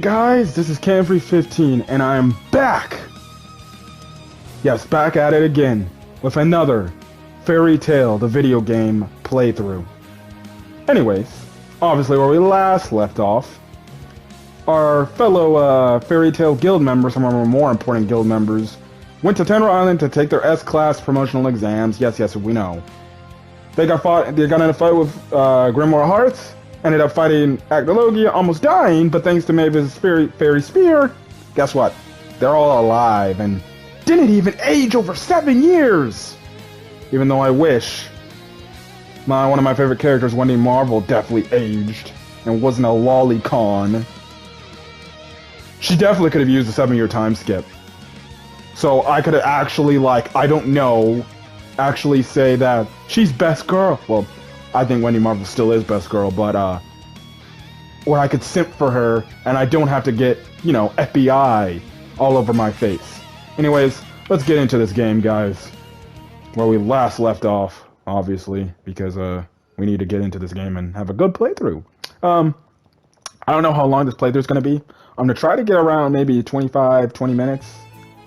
guys, this is Camfrey15 and I am back! Yes, back at it again with another Fairy Tail, the video game playthrough. Anyways, obviously where we last left off, our fellow Fairy Tail guild members, some of our more important guild members, went to Tenro Island to take their S-Class promotional exams. Yes, we know. They got in a fight with Grimoire Hearts, ended up fighting Actologia, almost dying, but thanks to Mavis' Fairy Spear, guess what? They're all alive and didn't even age over 7 years! Even though I wish. One of my favorite characters, Wendy Marvel, definitely aged and wasn't a lolicon. She definitely could have used a 7-year time skip. So I could have actually, I don't know, actually say that she's best girl. Well, I think Wendy Marvel still is best girl, but, where I could simp for her and I don't have to get, FBI all over my face. Anyways, let's get into this game, guys. Where we last left off, obviously, because, we need to get into this game and have a good playthrough. I don't know how long this playthrough is going to be. I'm going to try to get around maybe 20 minutes.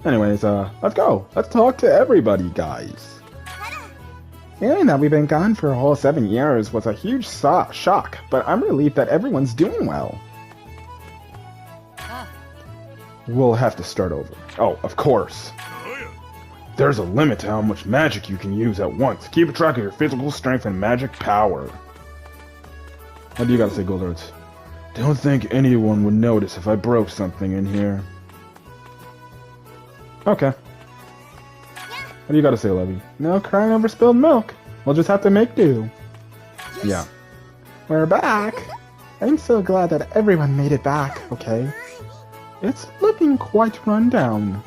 Anyways, let's go. Let's talk to everybody, guys. Hearing that we've been gone for a whole 7 years was a huge shock, but I'm relieved that everyone's doing well. We'll have to start over. Oh, of course. There's a limit to how much magic you can use at once. Keep track of your physical strength and magic power. What do you gotta say, Goldarts? Don't think anyone would notice if I broke something in here. Okay. What do you gotta say, Levy? No crying over spilled milk. We'll just have to make do. Yes. Yeah. We're back. I'm so glad that everyone made it back, okay? It's looking quite run down.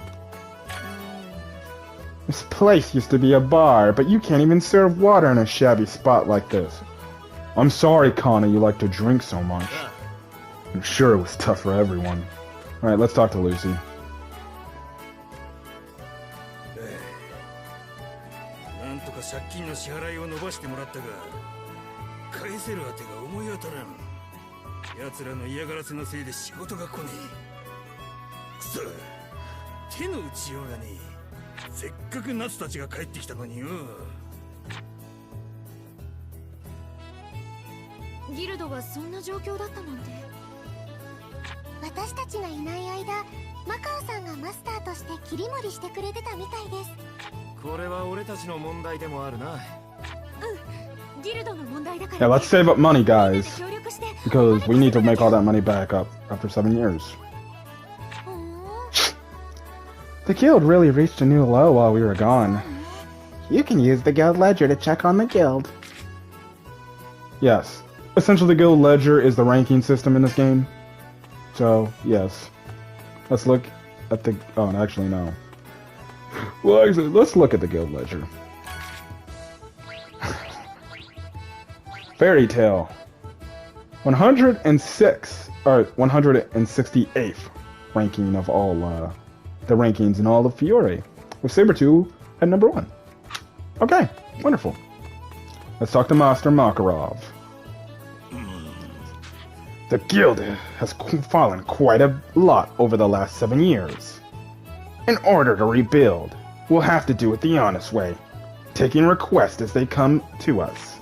This place used to be a bar, but you can't even serve water in a shabby spot like this. I'm sorry, Connor, you like to drink so much. I'm sure it was tough for everyone. Alright, let's talk to Lucy. Yeah, let's save up money, guys, because we need to make all that money back up after 7 years. The guild really reached a new low while we were gone. You can use the guild ledger to check on the guild. Yes. Essentially, the guild ledger is the ranking system in this game. So, yes. Let's look at the... Oh, actually, no. Well, actually, let's look at the guild ledger. Fairy Tail. 106, or 168th ranking of all, the rankings in all of Fiore, with Sabretooth at number 1. Okay, wonderful. Let's talk to Master Makarov. The guild has fallen quite a lot over the last 7 years. In order to rebuild, we'll have to do it the honest way, taking requests as they come to us.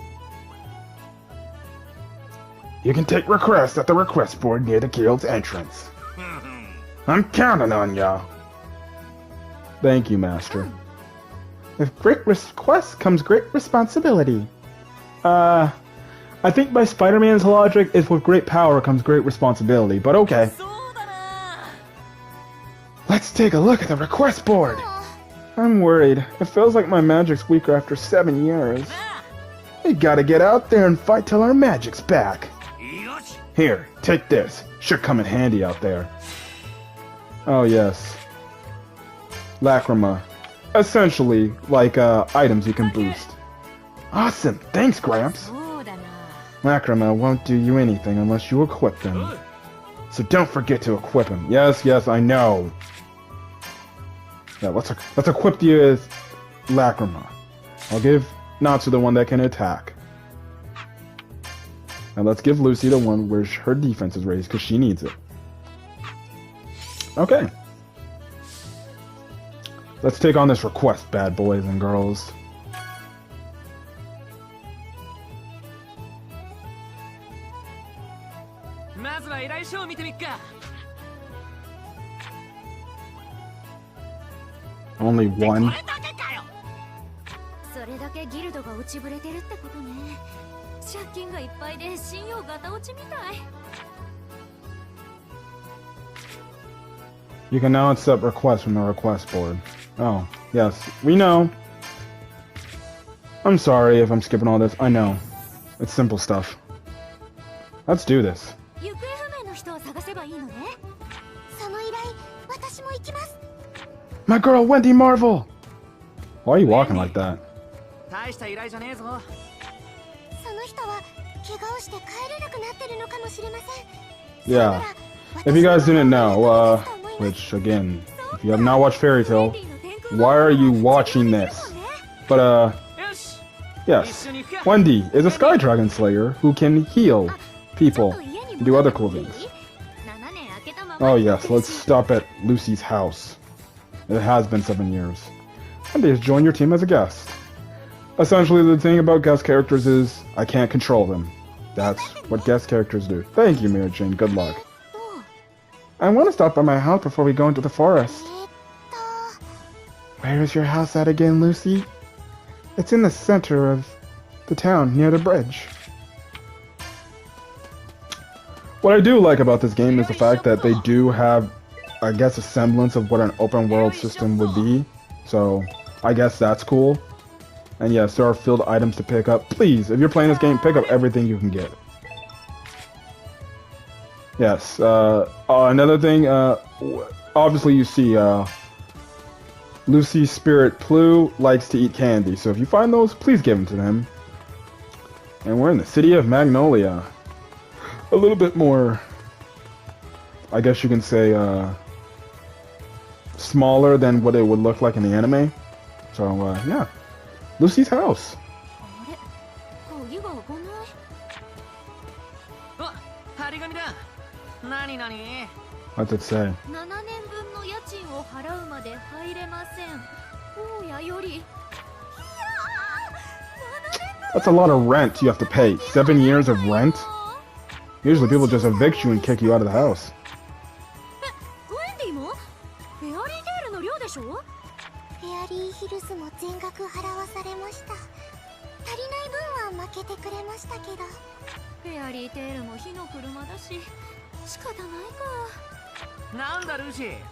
You can take requests at the request board near the guild's entrance. I'm counting on ya. Thank you, Master. With great requests comes great responsibility. I think by Spider-Man's logic, is with great power comes great responsibility, but okay. Let's take a look at the request board. I'm worried. It feels like my magic's weaker after 7 years. We gotta get out there and fight till our magic's back. Here, take this. Should come in handy out there. Oh, yes. Lacrima. Essentially, like, items you can boost. Awesome! Thanks, Gramps! Lacrima won't do you anything unless you equip them. So don't forget to equip him. Yes, I know. Yeah, let's equip you as Lacrima. I'll give Natsu the one that can attack. And let's give Lucy the one where her defense is raised, because she needs it. Okay. Let's take on this request, bad boys and girls. Only one? You can now accept requests from the request board. Oh, yes, we know. I'm sorry if I'm skipping all this. I know. It's simple stuff. Let's do this. My girl, Wendy Marvel! Why are you walking like that? Yeah. If you guys didn't know, which, again, if you have not watched Fairy Tail, why are you watching this? But, yes. Wendy is a Sky Dragon Slayer who can heal people and do other cool things. Oh yes, let's stop at Lucy's house. It has been 7 years. Wendy has joined your team as a guest. Essentially, the thing about guest characters is, I can't control them. That's what guest characters do. Thank you, Mira Jane. Good luck. I want to stop by my house before we go into the forest. Where is your house at again, Lucy? It's in the center of the town, near the bridge. What I do like about this game is the fact that they do have, I guess, a semblance of what an open world system would be. So, I guess that's cool. And yes, there are field items to pick up. Please, if you're playing this game, pick up everything you can get. Yes, another thing, obviously you see, Lucy's spirit Plu likes to eat candy, so if you find those, please give them to him. And we're in the city of Magnolia. A little bit more, I guess you can say, smaller than what it would look like in the anime. So, yeah. Lucy's house. What's it say? That's a lot of rent you have to pay. 7 years of rent? Usually people just evict you and kick you out of the house.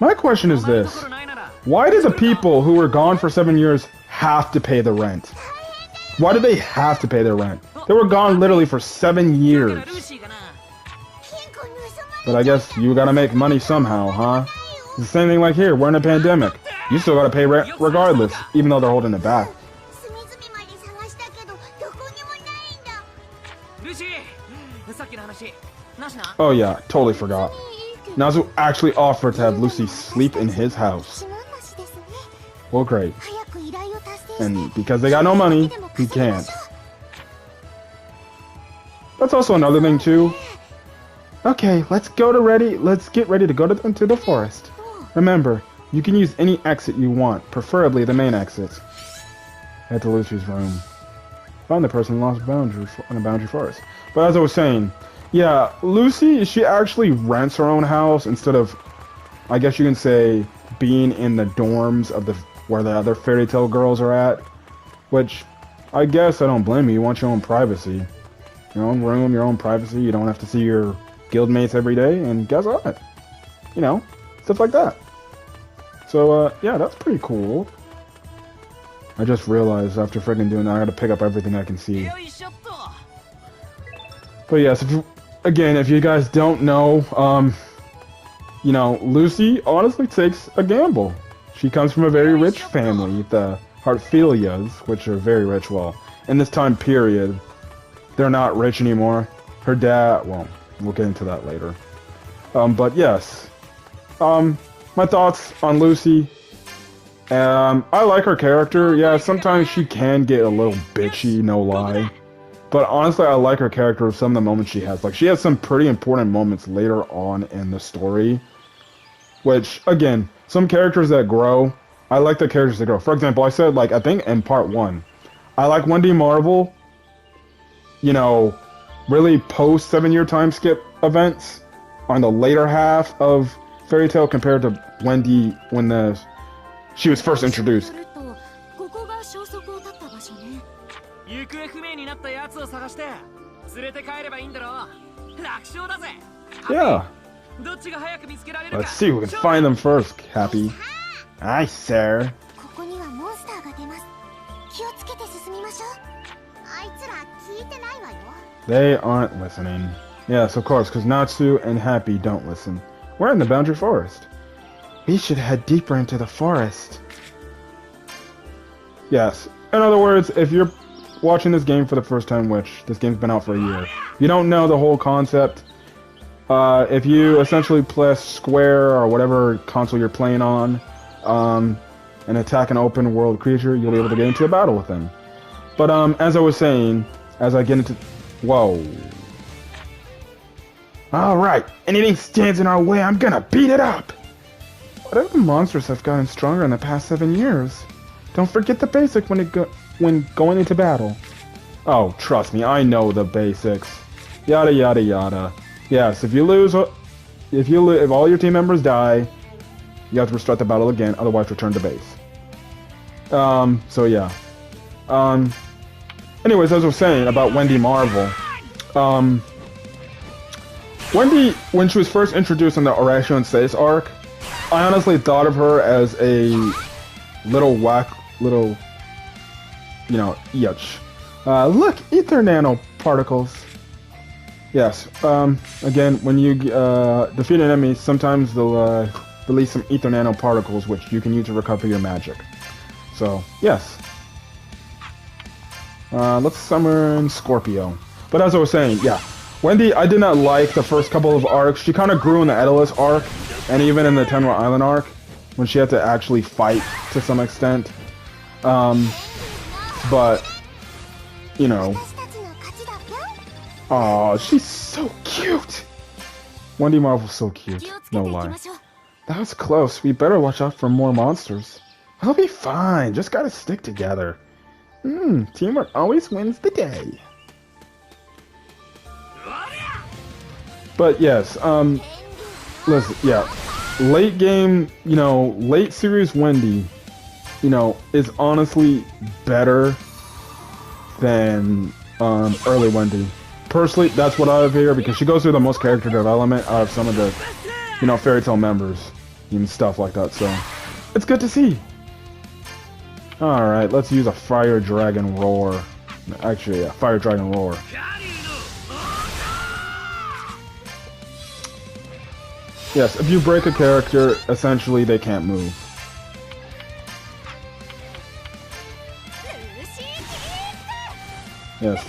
My question is this. Why do the people who were gone for 7 years have to pay the rent? Why do they have to pay their rent? They were gone literally for 7 years. But I guess you gotta make money somehow, huh? It's the same thing like here, we're in a pandemic. You still gotta pay rent regardless, even though they're holding it back. Oh yeah, totally forgot. Nazu actually offered to have Lucy sleep in his house. Well, great. And because they got no money, he can't. That's also another thing too. Okay, let's get ready to go into the forest. Remember, you can use any exit you want, preferably the main exit. Head to Lucy's room. Find the person lost in a boundary forest. But as I was saying, yeah, Lucy, she actually rents her own house instead of, I guess you can say, being in the dorms of where the other Fairy Tail girls are at. Which, I guess I don't blame you. You want your own privacy. Your own room, your own privacy. You don't have to see your guildmates every day. And guess what? You know, stuff like that. So, yeah, that's pretty cool. I just realized after freaking doing that, I gotta pick up everything I can see. But yes, if you guys don't know, you know, Lucy honestly takes a gamble. She comes from a very rich family, the Hartfelias, which are very rich. Well, in this time period, they're not rich anymore. Her dad, well, we'll get into that later. But yes, my thoughts on Lucy. I like her character. Yeah, sometimes she can get a little bitchy, no lie. But honestly, I like her character some of the moments she has. Like, she has some pretty important moments later on in the story. Which, again, some characters that grow, I like the characters that grow. For example, I said, like, I think in part 1, I like Wendy Marvel, you know, really post 7-year time skip events on the later half of Fairy Tail compared to Wendy when she was first introduced. Yeah. Let's see who can find them first, Happy. Aye, sir. They aren't listening. Yes, of course, because Natsu and Happy don't listen. We're in the Boundary Forest. We should head deeper into the forest. Yes. In other words, if you're watching this game for the first time, which this game's been out for a year, you don't know the whole concept. If you essentially press square or whatever console you're playing on, and attack an open world creature, you'll be able to get into a battle with them. But as I was saying, as I get into... Whoa. Alright, anything stands in our way, I'm gonna beat it up! Whatever monsters have gotten stronger in the past 7 years. Don't forget the basic when going into battle. Oh, trust me, I know the basics. Yada yada yada. Yes, if all your team members die, you have to restart the battle again, otherwise return to base. So yeah. Anyways, as I was saying about Wendy Marvel, Wendy, when she was first introduced in the Horatio and Stace arc, I honestly thought of her as a little, you know, yuch. Look, ether nanoparticles. Yes, again, when you defeat an enemy, sometimes they'll release some ether nanoparticles, which you can use to recover your magic. So, yes. Let's summon Scorpio. But as I was saying, yeah, Wendy, I did not like the first couple of arcs. She kind of grew in the Edelus arc, and even in the Tenwa Island arc, when she had to actually fight to some extent. But, you know. Aw, she's so cute! Wendy Marvel's so cute, no lie. That was close. We better watch out for more monsters. I'll be fine, just gotta stick together. Teamwork always wins the day. But yes, listen, yeah. Late game, you know, late series Wendy, you know, is honestly better than early Wendy. Personally, that's what I have here, because she goes through the most character development out of some of the, you know, Fairy Tail members and stuff like that, so it's good to see. Alright, let's use a Fire Dragon Roar. Actually, yeah, Fire Dragon Roar. Yes, if you break a character, essentially they can't move. Yes.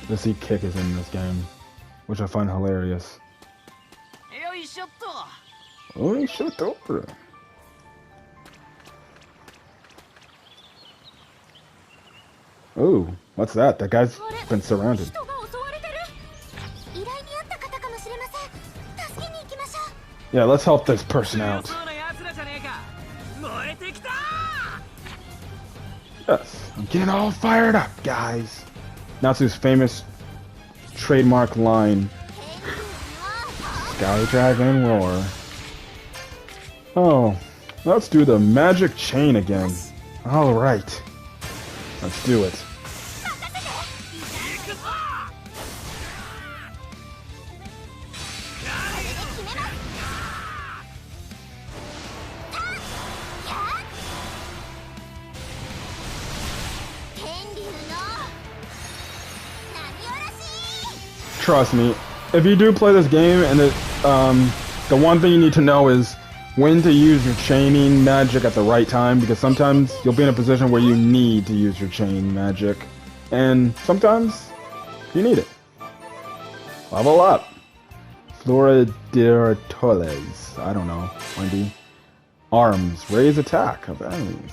The C kick is in this game, which I find hilarious. Oh, shut over. Ooh, what's that? That guy's been surrounded. Yeah, let's help this person out. Yes, I'm getting all fired up, guys. Natsu's famous trademark line. Sky Dragon Roar. Oh, let's do the magic chain again. Alright. Let's do it. Trust me, if you do play this game, and the one thing you need to know is when to use your chaining magic at the right time, because sometimes you'll be in a position where you need to use your chain magic, and sometimes you need it. Level up. Floridiratoles. I don't know. Wendy. Arms. Raise attack of enemies.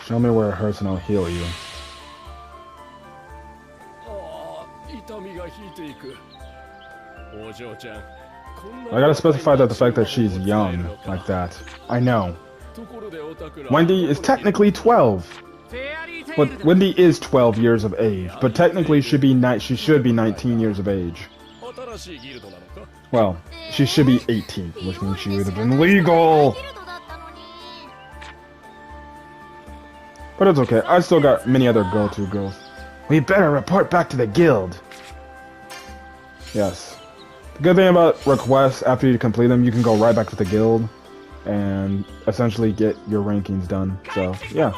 Show me where it hurts and I'll heal you. I gotta specify that the fact that she's young, like that. I know. Wendy is technically 12. But Wendy is 12 years of age, but technically she should be 19 years of age. Well, she should be 18, which means she would have been legal. But it's okay, I still got many other go-to girls. We better report back to the guild. Yes. The good thing about requests, after you complete them, you can go right back to the guild and essentially get your rankings done. So, yeah.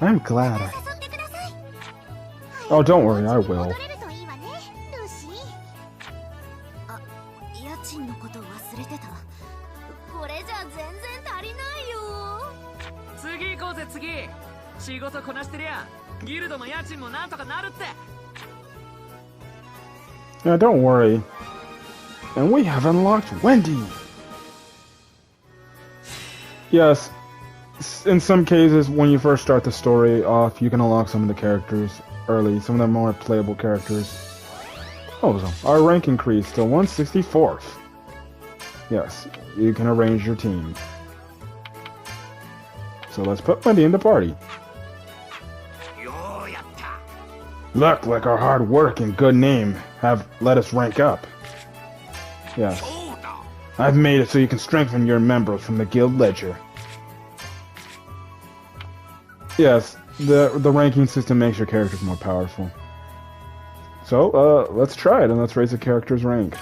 I'm glad. Oh, don't worry, I will. Yeah, don't worry. And we have unlocked Wendy! Yes, in some cases, when you first start the story off, you can unlock some of the characters early, some of the more playable characters. Oh, so our rank increased to 164th. Yes, you can arrange your team. So let's put Wendy in the party. Look, like our hard work and good name have let us rank up. Yes. I've made it so you can strengthen your members from the guild ledger. Yes, the ranking system makes your characters more powerful. So, let's try it and let's raise the character's rank.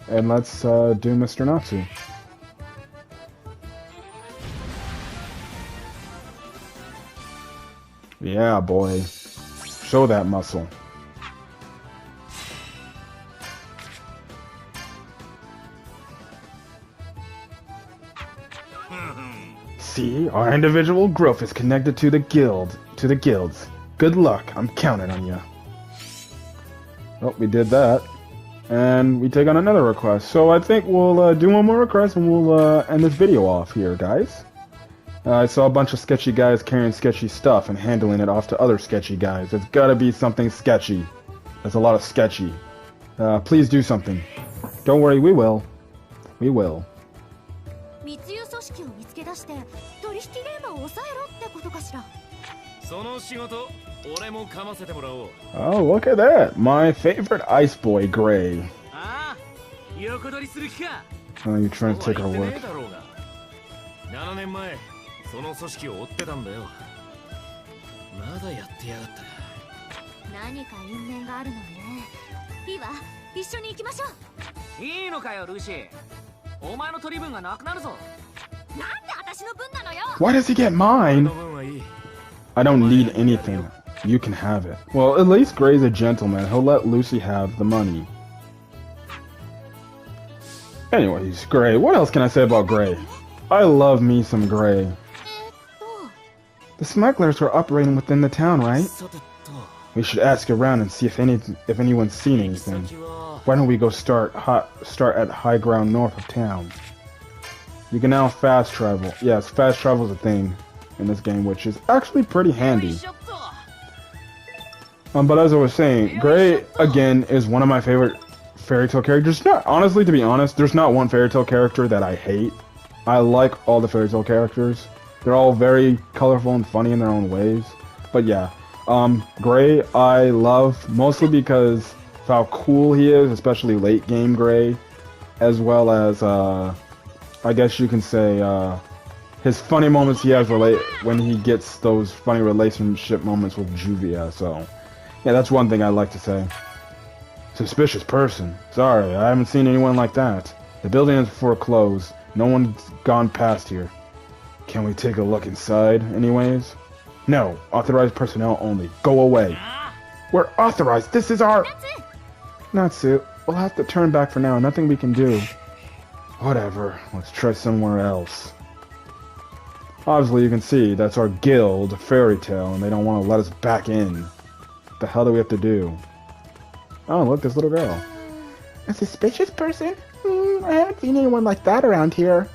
And let's do Mr. Natsu. Yeah, boy. Show that muscle. See, our individual growth is connected to the guilds. Good luck, I'm counting on you. Oh, we did that. And we take on another request. So I think we'll do one more request and we'll end this video off here, guys. I saw a bunch of sketchy guys carrying sketchy stuff and handling it off to other sketchy guys. There's gotta be something sketchy. There's a lot of sketchy. Please do something. Don't worry, we will. We will. Oh, look at that! My favorite ice boy, Gray. Oh, you're trying to take our work. Why does he get mine? I don't need anything. You can have it. Well, at least Gray's a gentleman. He'll let Lucy have the money. Anyways, Gray. What else can I say about Gray? I love me some Gray. The smugglers are operating within the town, right? We should ask around and see if anyone's seen anything. Why don't we go start at high ground north of town? You can now fast travel. Yes, fast travel is a thing in this game, which is actually pretty handy. But as I was saying, Gray, again, is one of my favorite fairy tale characters. Honestly, to be honest, there's not one fairy tale character that I hate. I like all the fairy tale characters. They're all very colorful and funny in their own ways. But yeah, Gray I love mostly because of how cool he is, especially late game Gray, as well as, I guess you can say, his funny moments he has when he gets those funny relationship moments with Juvia, so yeah, that's one thing I like to say. Suspicious person. Sorry, I haven't seen anyone like that. The building is foreclosed. No one's gone past here. Can we take a look inside, anyways? No, authorized personnel only. Go away. We're authorized. This is our... Natsu, we'll have to turn back for now. Nothing we can do. Whatever. Let's try somewhere else. Obviously, you can see that's our guild, Fairy Tale, and they don't want to let us back in. What the hell do we have to do? Oh, look, this little girl. A suspicious person? I haven't seen anyone like that around here.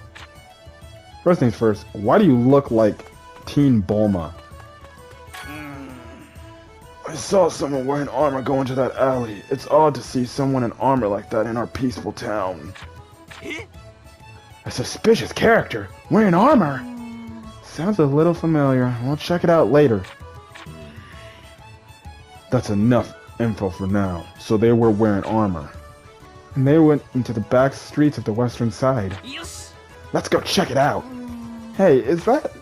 First things first, why do you look like Teen Bulma? I saw someone wearing armor go into that alley. It's odd to see someone in armor like that in our peaceful town. A suspicious character wearing armor? Sounds a little familiar. We'll check it out later. That's enough info for now. So they were wearing armor. And they went into the back streets of the western side. Let's go check it out. Hey, is that...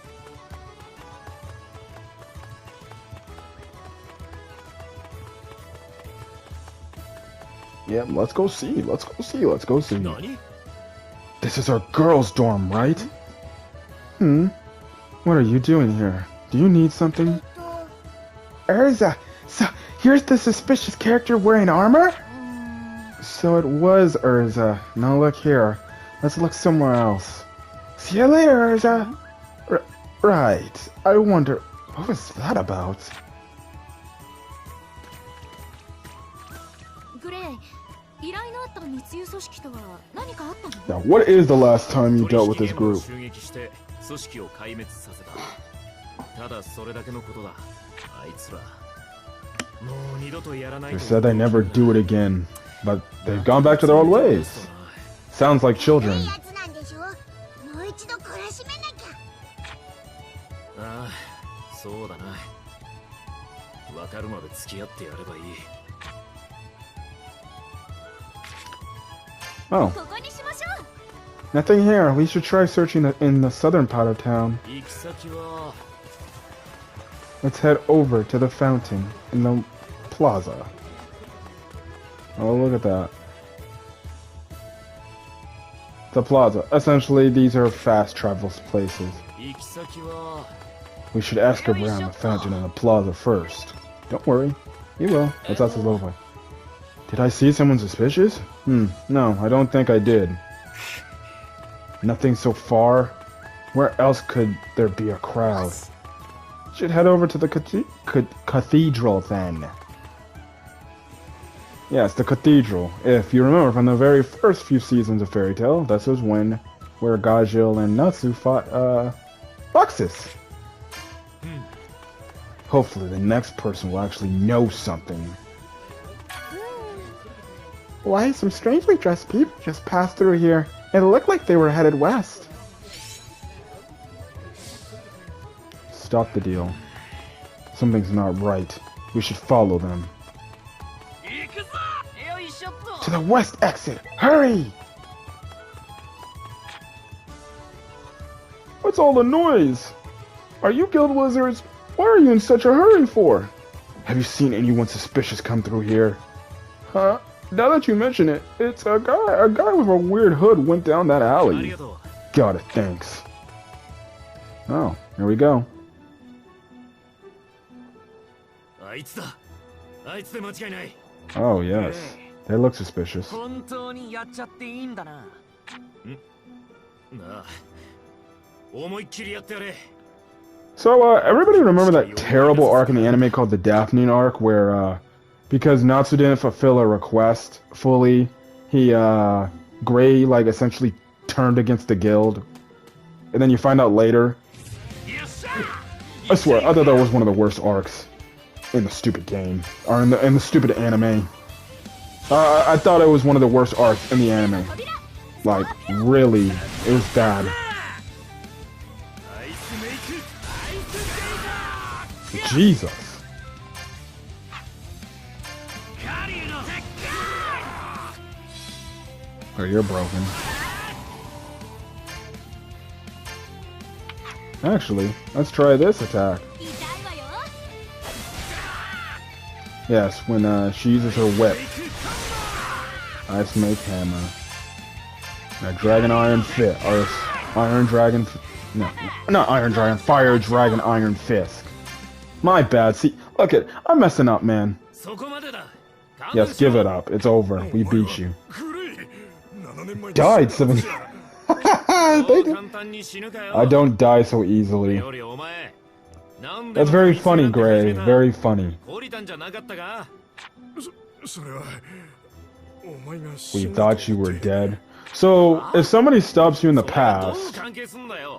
Yeah, let's go see. Let's go see. Let's go see. This is our girls' dorm, right? What are you doing here? Do you need something? Urza, so here's the suspicious character wearing armor? So it was Urza. Now look here. Let's look somewhere else. See you later, Urza. Right. I wonder, what was that about? Now, what is the last time you dealt with this group? They said they never do it again, but they've gone back to their old ways. Sounds like children. Oh. Nothing here. We should try searching in the southern part of town. Let's head over to the fountain in the plaza. Oh, look at that. The plaza. Essentially, these are fast travel places. We should ask around the fountain and the plaza first. Don't worry. He will. Let's ask his little boy. Did I see someone suspicious? No, I don't think I did. Nothing so far. Where else could there be a crowd? Should head over to the cathedral then. Yes, the cathedral. If you remember from the very first few seasons of Fairy Tail, this was where Gajil and Natsu fought Roxas. Hopefully the next person will actually know something. Why, some strangely dressed people just passed through here. It looked like they were headed west. Stop the deal. Something's not right. We should follow them. To the west exit! Hurry! What's all the noise? Are you guild wizards? Why are you in such a hurry for? Have you seen anyone suspicious come through here? Huh? Now that you mention it, it's a guy with a weird hood went down that alley. Got it, thanks. Oh, here we go. Oh, yes. They look suspicious. So, everybody remember that terrible arc in the anime called the Daphne arc, where, because Natsu didn't fulfill a request fully, Gray, essentially turned against the guild. And then you find out later. I swear, I thought that was one of the worst arcs in the stupid game. Or in the stupid anime. I thought it was one of the worst arcs in the anime. Really, it was bad. Jesus. Oh, you're broken. Actually, let's try this attack. Yes, when she uses her whip. Ice Make Hammer. Now, Dragon Iron Fist. Or Iron Dragon... No, not Iron Dragon. Fire Dragon Iron Fist. My bad. See, look it. I'm messing up, man. Yes, give it up. It's over. We beat you. Died 7... Yeah, they do. I don't die so easily. That's very funny, Gray. Very funny. We thought you were dead. So, if somebody stops you in the past,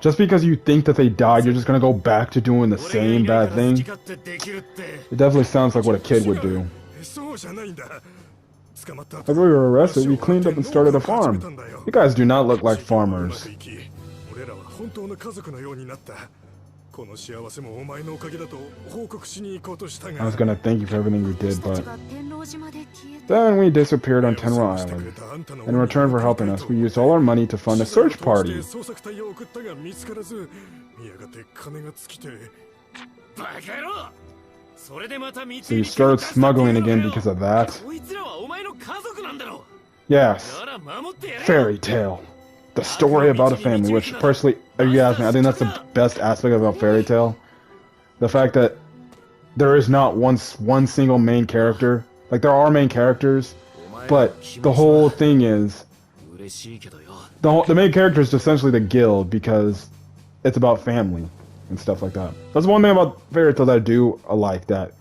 just because you think that they died, you're just gonna go back to doing the same bad thing? It definitely sounds like what a kid would do. After we were arrested, we cleaned up and started a farm. You guys do not look like farmers. I was gonna thank you for everything you did, but... Then we disappeared on Tenra Island. In return for helping us, we used all our money to fund a search party. So you started smuggling again because of that? Yes. Fairy tale. The story about a family, which personally, if you ask me, I think that's the best aspect about Fairy Tail. The fact that there is not one single main character. Like, there are main characters, but the whole thing is... The main character is essentially the guild, because it's about family and stuff like that. That's one thing about Fairy Tail that I do like, that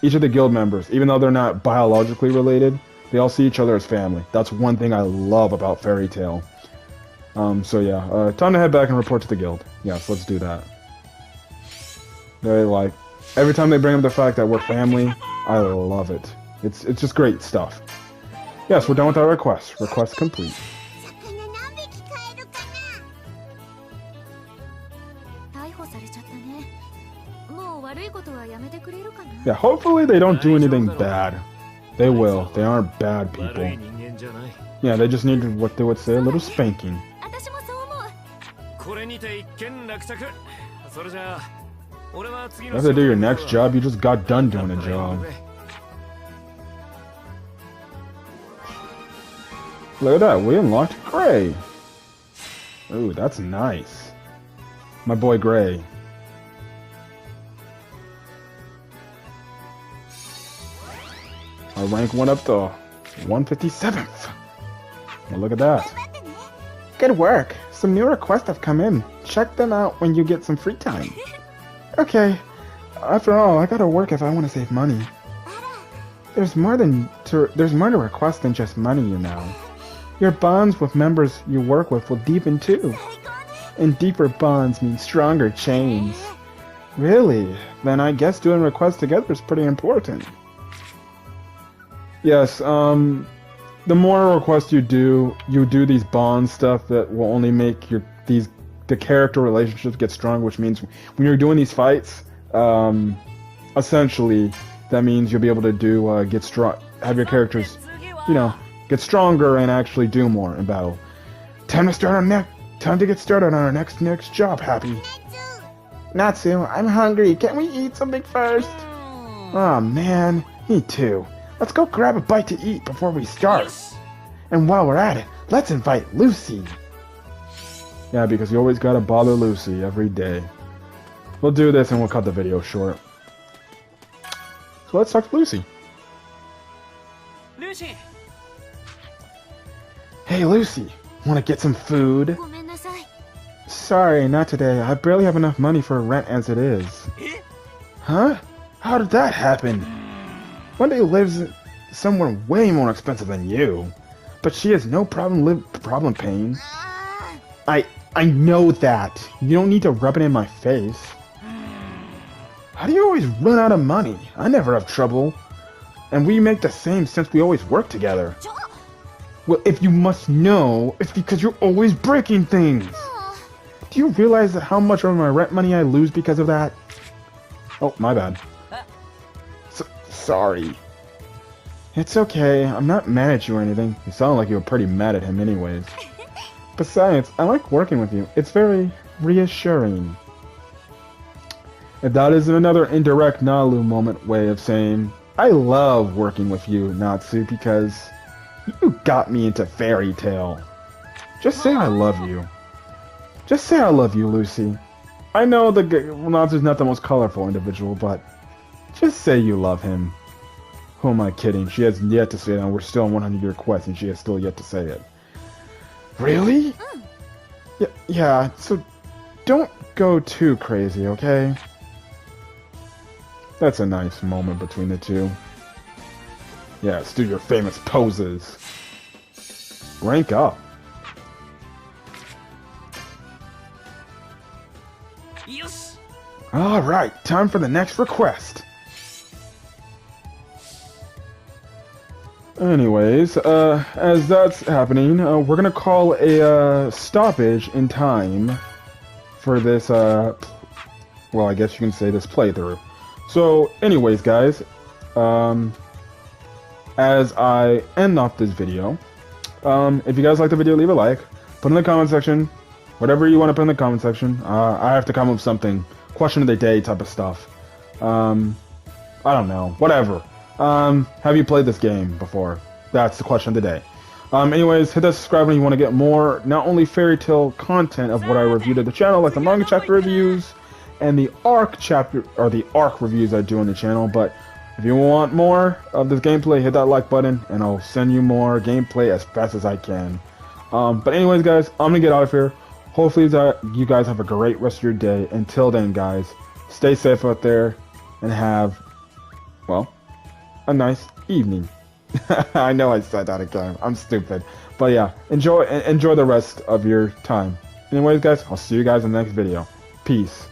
each of the guild members, even though they're not biologically related, they all see each other as family. That's one thing I love about Fairy Tail. So yeah, time to head back and report to the guild. Yes, let's do that. They like, every time they bring up the fact that we're family, I love it. It's just great stuff. Yes, we're done with our request. Request complete. Yeah, hopefully they don't do anything bad. They will. They aren't bad people. Yeah, they just need what they would say, a little spanking. You have to do your next job, you just got done doing a job. Look at that, we unlocked Gray. Ooh, that's nice. My boy Gray. Our rank went up to 157th. Well, look at that. Good work. Some new requests have come in. Check them out when you get some free time. Okay. After all, I gotta work if I want to save money. There's more to request than just money, you know. Your bonds with members you work with will deepen too. And deeper bonds mean stronger chains. Really? Then I guess doing requests together is pretty important. Yes, the more requests you do these bond stuff that will only make the character relationships get stronger, which means when you're doing these fights, essentially that means you'll be able to have your characters, you know, get stronger and actually do more in battle. Time to get started on our next job, Happy. Natsu, I'm hungry. Can't we eat something first? Aw, man, me too. Let's go grab a bite to eat before we start. Yes. And while we're at it, let's invite Lucy. Yeah, because you always gotta bother Lucy every day. We'll do this and we'll cut the video short. So let's talk to Lucy. Lucy! Hey Lucy, wanna get some food? Sorry, not today. I barely have enough money for rent as it is. Huh? How did that happen? One day lives somewhere way more expensive than you. But she has no problem paying. I know that. You don't need to rub it in my face. How do you always run out of money? I never have trouble. And we make the same since we always work together. Well, if you must know, it's because you're always breaking things. Do you realize how much of my rent money I lose because of that? Oh, my bad. Sorry. It's okay. I'm not mad at you or anything. You sound like you were pretty mad at him anyways. Besides, I like working with you. It's very reassuring. If that isn't another indirect Nalu moment way of saying, I love working with you, Natsu, because you got me into Fairy Tail. Just say I love you. Just say I love you, Lucy. I know Natsu's not the most colorful individual, but just say you love him. Who am I kidding? She has yet to say it, and we're still on 100 requests, and she has still yet to say it. Really? Yeah, so don't go too crazy, okay? That's a nice moment between the two. Yeah, let's do your famous poses. Rank up. Alright, time for the next request. Anyways, as that's happening, we're gonna call a stoppage in time for this, well, I guess you can say this playthrough. So, anyways, guys, as I end off this video, if you guys like the video, leave a like, put in the comment section, whatever you want to put in the comment section. I have to come up with something, question of the day type of stuff. I don't know, whatever. Have you played this game before? That's the question of the day. Anyways, hit that subscribe when you want to get more, not only fairy tale content of what I reviewed at the channel, like the manga chapter reviews, and the arc chapter, or the arc reviews I do on the channel, but if you want more of this gameplay, hit that like button, and I'll send you more gameplay as fast as I can. But anyways, guys, I'm gonna get out of here. Hopefully you guys have a great rest of your day. Until then, guys, stay safe out there, and have, well, a nice evening. I know I said that again. I'm stupid. But yeah, enjoy the rest of your time. Anyways, guys, I'll see you guys in the next video. Peace.